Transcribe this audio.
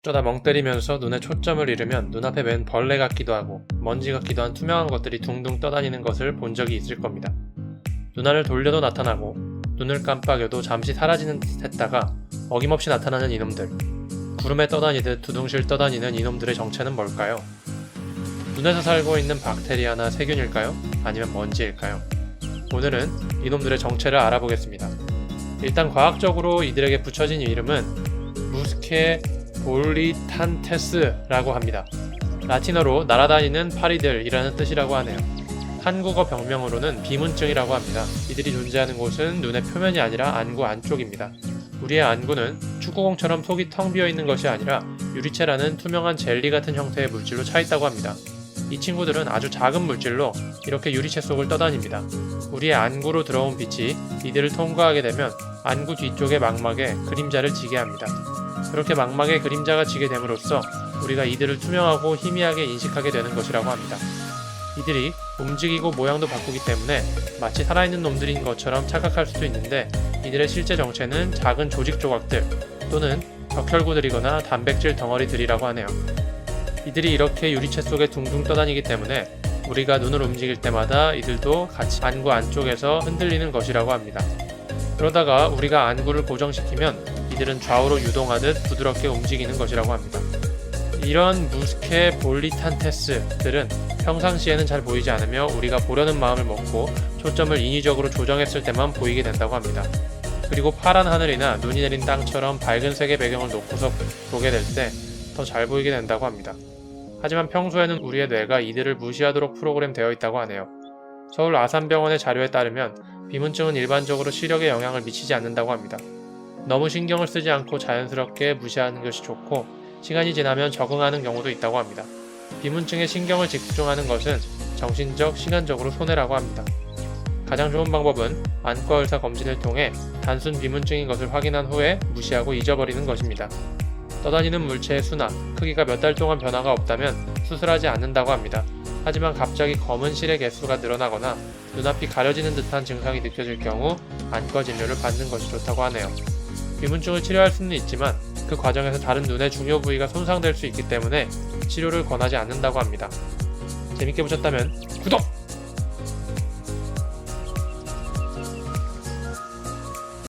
어쩌다 멍 때리면서 눈에 초점을 잃으면 눈앞에 웬 벌레 같기도 하고 먼지 같기도 한 투명한 것들이 둥둥 떠다니는 것을 본 적이 있을 겁니다. 눈알을 돌려도 나타나고 눈을 깜빡여도 잠시 사라지는 듯 했다가 어김없이 나타나는 이놈들. 구름에 떠다니듯 두둥실 떠다니는 이놈들의 정체는 뭘까요? 눈에서 살고 있는 박테리아나 세균일까요? 아니면 먼지일까요? 오늘은 이놈들의 정체를 알아보겠습니다. 일단 과학적으로 이들에게 붙여진 이름은 무스케 볼리탄테스라고 합니다. 라틴어로 날아다니는 파리들이라는 뜻이라고 하네요. 한국어 병명으로는 비문증이라고 합니다. 이들이 존재하는 곳은 눈의 표면이 아니라 안구 안쪽입니다. 우리의 안구는 축구공처럼 속이 텅 비어있는 것이 아니라 유리체라는 투명한 젤리 같은 형태의 물질로 차있다고 합니다. 이 친구들은 아주 작은 물질로 이렇게 유리체 속을 떠다닙니다. 우리의 안구로 들어온 빛이 이들을 통과하게 되면 안구 뒤쪽의 망막에 그림자를 지게 합니다. 그렇게 망막에 그림자가 지게 됨으로써 우리가 이들을 투명하고 희미하게 인식하게 되는 것이라고 합니다. 이들이 움직이고 모양도 바꾸기 때문에 마치 살아있는 놈들인 것처럼 착각할 수도 있는데 이들의 실제 정체는 작은 조직 조각들 또는 적혈구들이거나 단백질 덩어리들이라고 하네요. 이들이 이렇게 유리체 속에 둥둥 떠다니기 때문에 우리가 눈을 움직일 때마다 이들도 같이 안구 안쪽에서 흔들리는 것이라고 합니다. 그러다가 우리가 안구를 고정시키면 이들은 좌우로 유동하듯 부드럽게 움직이는 것이라고 합니다. 이런 무스케 볼리탄테스들은 평상시에는 잘 보이지 않으며 우리가 보려는 마음을 먹고 초점을 인위적으로 조정했을 때만 보이게 된다고 합니다. 그리고 파란 하늘이나 눈이 내린 땅처럼 밝은 색의 배경을 놓고서 보게 될 때 더 잘 보이게 된다고 합니다. 하지만 평소에는 우리의 뇌가 이들을 무시하도록 프로그램 되어 있다고 하네요. 서울 아산병원의 자료에 따르면 비문증은 일반적으로 시력에 영향을 미치지 않는다고 합니다. 너무 신경을 쓰지 않고 자연스럽게 무시하는 것이 좋고 시간이 지나면 적응하는 경우도 있다고 합니다. 비문증에 신경을 집중하는 것은 정신적, 시간적으로 손해라고 합니다. 가장 좋은 방법은 안과 의사 검진을 통해 단순 비문증인 것을 확인한 후에 무시하고 잊어버리는 것입니다. 떠다니는 물체의 수나 크기가 몇 달 동안 변화가 없다면 수술하지 않는다고 합니다. 하지만 갑자기 검은 실의 개수가 늘어나거나 눈앞이 가려지는 듯한 증상이 느껴질 경우 안과 진료를 받는 것이 좋다고 하네요. 비문증을 치료할 수는 있지만 그 과정에서 다른 눈의 중요 부위가 손상될 수 있기 때문에 치료를 권하지 않는다고 합니다. 재밌게 보셨다면 구독!